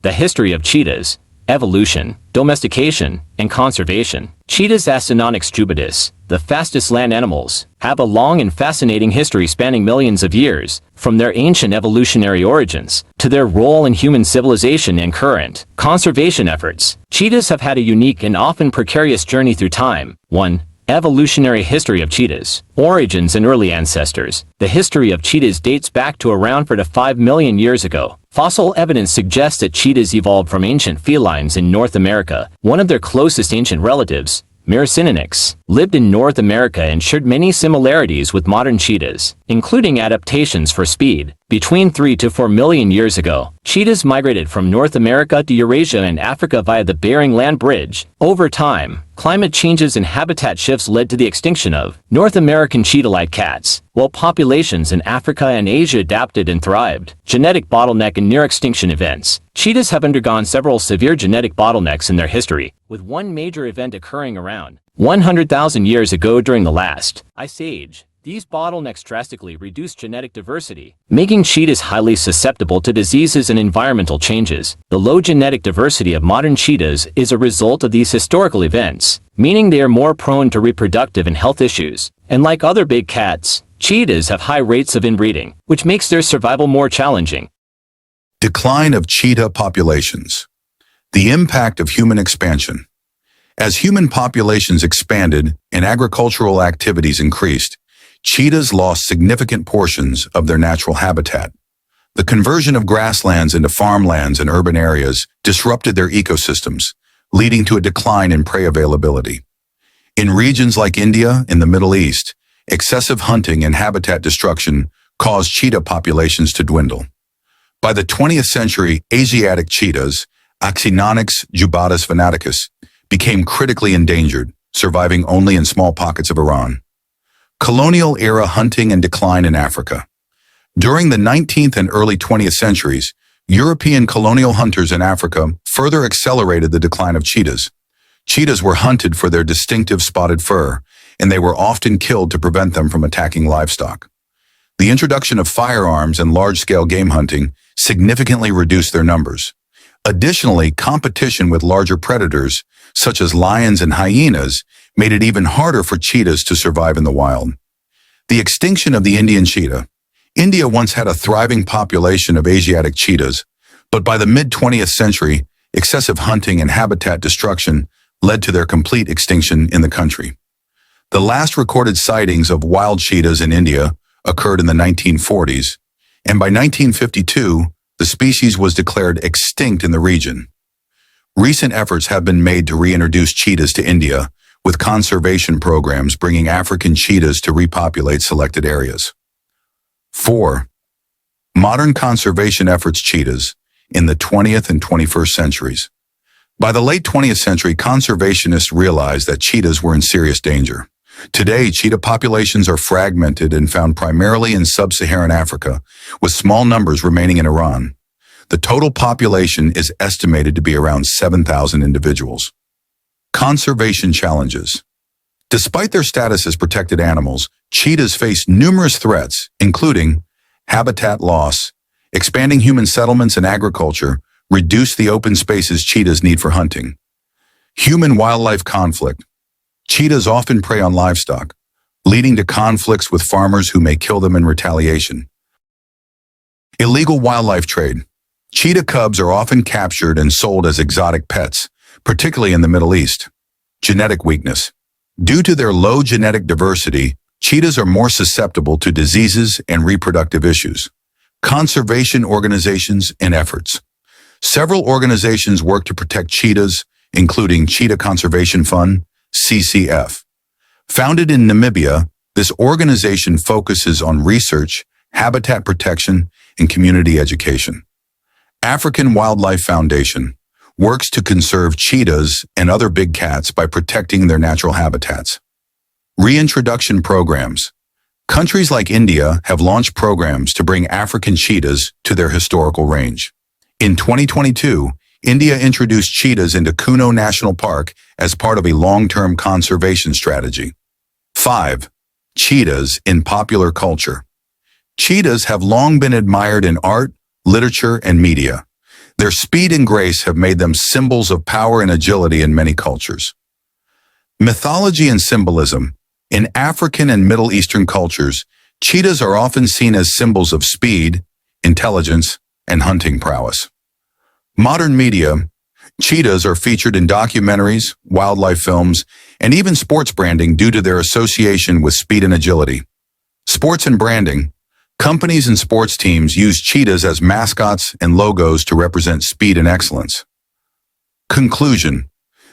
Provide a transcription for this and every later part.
The history of cheetahs: evolution, domestication, and conservation. Cheetahs, Acinonyx jubatus, the fastest land animals, have a long and fascinating history spanning millions of years, from their ancient evolutionary origins to their role in human civilization and current conservation efforts. Cheetahs have had a unique and often precarious journey through time. 1. Evolutionary history of cheetahs. Origins and early ancestors. The history of cheetahs dates back to around 4 to 5 million years ago. Fossil evidence suggests that cheetahs evolved from ancient felines in North America. One of their closest ancient relatives, Acinonyx, lived in North America and shared many similarities with modern cheetahs, including adaptations for speed. Between 3 to 4 million years ago, cheetahs migrated from North America to Eurasia and Africa via the Bering Land Bridge. Over time, climate changes and habitat shifts led to the extinction of North American cheetah-like cats, while populations in Africa and Asia adapted and thrived. Genetic bottleneck and near-extinction events. Cheetahs have undergone several severe genetic bottlenecks in their history, with one major event occurring around 100,000 years ago during the last Ice Age. These bottlenecks drastically reduced genetic diversity, making cheetahs highly susceptible to diseases and environmental changes. The low genetic diversity of modern cheetahs is a result of these historical events, meaning they are more prone to reproductive and health issues. And like other big cats, cheetahs have high rates of inbreeding, which makes their survival more challenging. Decline of cheetah populations. The impact of human expansion. As human populations expanded and agricultural activities increased, cheetahs lost significant portions of their natural habitat. The conversion of grasslands into farmlands and urban areas disrupted their ecosystems, leading to a decline in prey availability. In regions like India and the Middle East, excessive hunting and habitat destruction caused cheetah populations to dwindle. By the 20th century, Asiatic cheetahs, Acinonyx jubatus venaticus, became critically endangered, surviving only in small pockets of Iran. Colonial-era hunting and decline in Africa. During the 19th and early 20th centuries, European colonial hunters in Africa further accelerated the decline of cheetahs. Cheetahs were hunted for their distinctive spotted fur, and they were often killed to prevent them from attacking livestock. The introduction of firearms and large-scale game hunting significantly reduced their numbers. Additionally, competition with larger predators, such as lions and hyenas, made it even harder for cheetahs to survive in the wild. The extinction of the Indian cheetah. India once had a thriving population of Asiatic cheetahs, but by the mid-20th century, excessive hunting and habitat destruction led to their complete extinction in the country. The last recorded sightings of wild cheetahs in India occurred in the 1940s, and by 1952, the species was declared extinct in the region. Recent efforts have been made to reintroduce cheetahs to India, with conservation programs bringing African cheetahs to repopulate selected areas. 4. Modern conservation efforts. Cheetahs in the 20th and 21st centuries. By the late 20th century, conservationists realized that cheetahs were in serious danger. Today, cheetah populations are fragmented and found primarily in sub-Saharan Africa, with small numbers remaining in Iran. The total population is estimated to be around 7,000 individuals. Conservation challenges. Despite their status as protected animals, cheetahs face numerous threats, including habitat loss, expanding human settlements and agriculture, reduce the open spaces cheetahs need for hunting. Human-wildlife conflict. Cheetahs often prey on livestock, leading to conflicts with farmers who may kill them in retaliation. Illegal wildlife trade. Cheetah cubs are often captured and sold as exotic pets, particularly in the Middle East. Genetic weakness. Due to their low genetic diversity, cheetahs are more susceptible to diseases and reproductive issues. Conservation organizations and efforts. Several organizations work to protect cheetahs, including Cheetah Conservation Fund, CCF. Founded in Namibia, this organization focuses on research, habitat protection, and community education. African Wildlife Foundation works to conserve cheetahs and other big cats by protecting their natural habitats. Reintroduction programs. Countries like India have launched programs to bring African cheetahs to their historical range. In 2022, India introduced cheetahs into Kuno National Park as part of a long-term conservation strategy. 5. Cheetahs in popular culture. Cheetahs have long been admired in art, literature, and media. Their speed and grace have made them symbols of power and agility in many cultures. Mythology and symbolism. In African and Middle Eastern cultures, cheetahs are often seen as symbols of speed, intelligence, and hunting prowess. Modern media. Cheetahs are featured in documentaries, wildlife films, and even sports branding due to their association with speed and agility. Sports and branding. Companies and sports teams use cheetahs as mascots and logos to represent speed and excellence. Conclusion.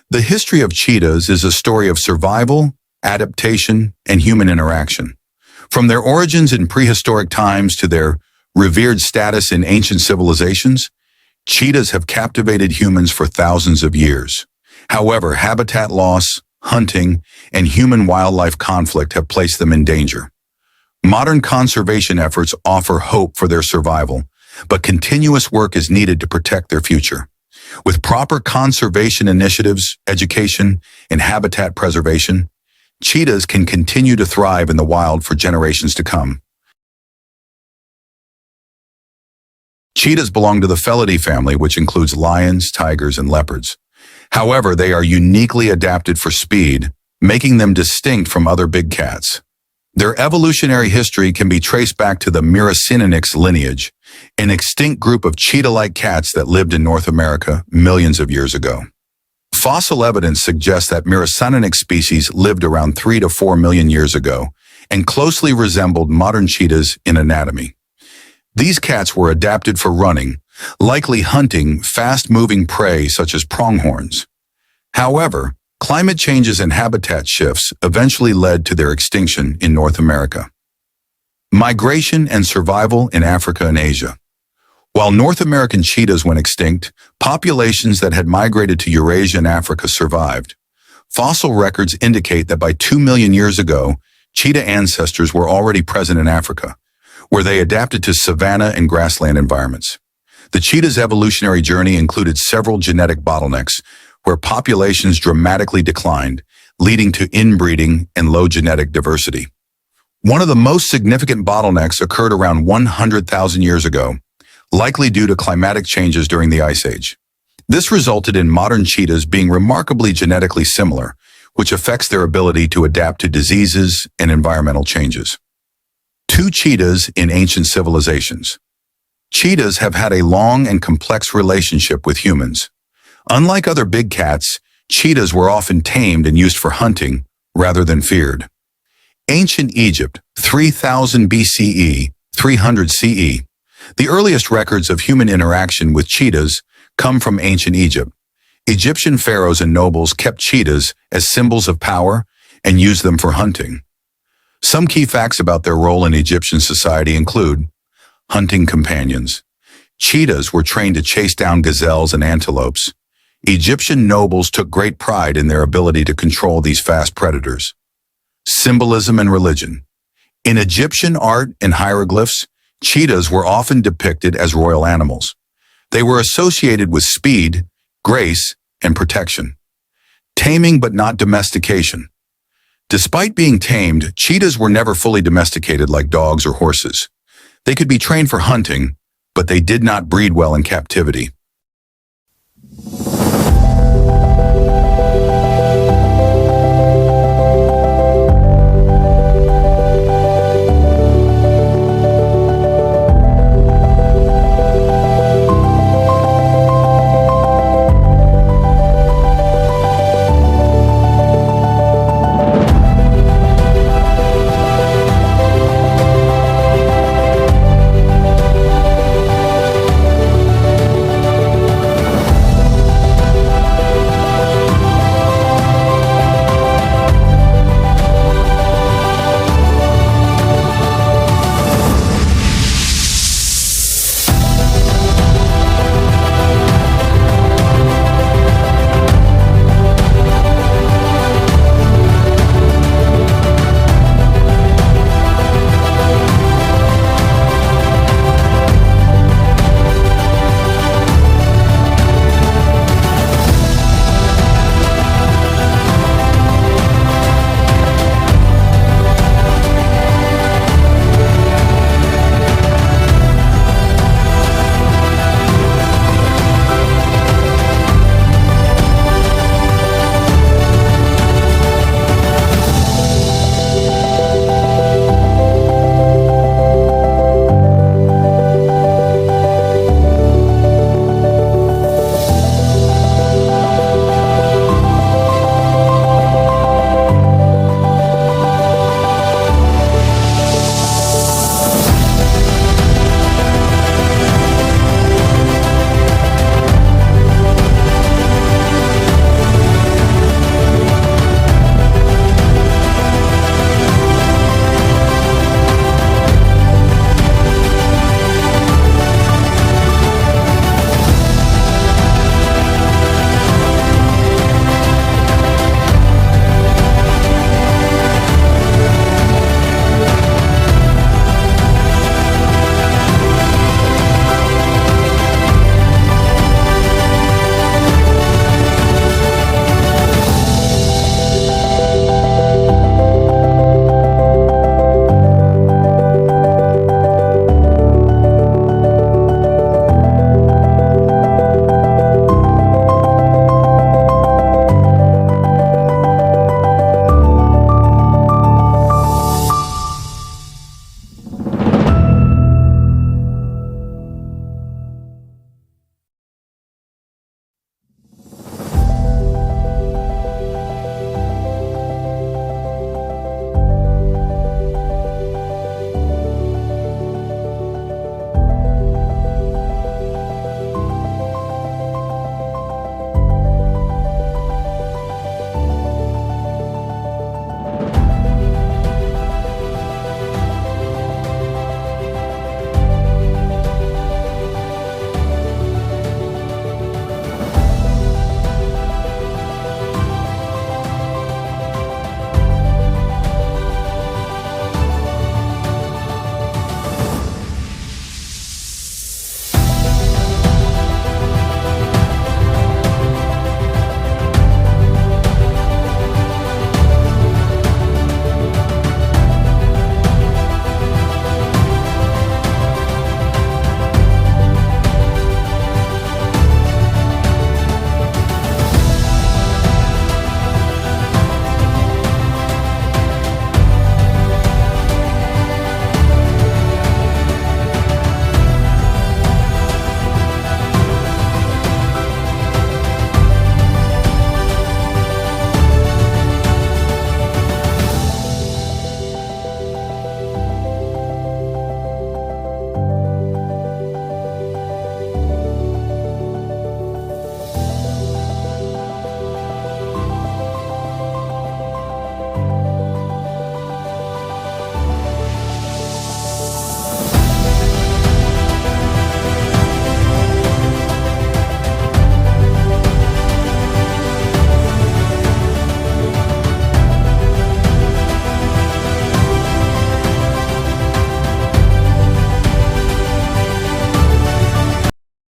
The history of cheetahs is a story of survival, adaptation, and human interaction. From their origins in prehistoric times to their revered status in ancient civilizations, cheetahs have captivated humans for thousands of years. However, habitat loss, hunting, and human-wildlife conflict have placed them in danger. Modern conservation efforts offer hope for their survival, but continuous work is needed to protect their future. With proper conservation initiatives, education, and habitat preservation, cheetahs can continue to thrive in the wild for generations to come. Cheetahs belong to the Felidae family, which includes lions, tigers, and leopards. However, they are uniquely adapted for speed, making them distinct from other big cats. Their evolutionary history can be traced back to the Acinonyx lineage, an extinct group of cheetah-like cats that lived in North America millions of years ago. Fossil evidence suggests that Acinonyx species lived around 3 to 4 million years ago and closely resembled modern cheetahs in anatomy. These cats were adapted for running, likely hunting fast-moving prey such as pronghorns. However, climate changes and habitat shifts eventually led to their extinction in North America. Migration and survival in Africa and Asia. While North American cheetahs went extinct, populations that had migrated to Eurasia and Africa survived. Fossil records indicate that by 2 million years ago, cheetah ancestors were already present in Africa, where they adapted to savanna and grassland environments. The cheetah's evolutionary journey included several genetic bottlenecks, where populations dramatically declined, leading to inbreeding and low genetic diversity. One of the most significant bottlenecks occurred around 100,000 years ago, likely due to climatic changes during the Ice Age. This resulted in modern cheetahs being remarkably genetically similar, which affects their ability to adapt to diseases and environmental changes. Two cheetahs in ancient civilizations. Cheetahs have had a long and complex relationship with humans. Unlike other big cats, cheetahs were often tamed and used for hunting rather than feared. Ancient Egypt, 3000 BCE, 300 CE. The earliest records of human interaction with cheetahs come from ancient Egypt. Egyptian pharaohs and nobles kept cheetahs as symbols of power and used them for hunting. Some key facts about their role in Egyptian society include hunting companions. Cheetahs were trained to chase down gazelles and antelopes. Egyptian nobles took great pride in their ability to control these fast predators. Symbolism and religion. In Egyptian art and hieroglyphs, cheetahs were often depicted as royal animals. They were associated with speed, grace, and protection. Taming but not domestication. Despite being tamed, cheetahs were never fully domesticated like dogs or horses. They could be trained for hunting, but they did not breed well in captivity.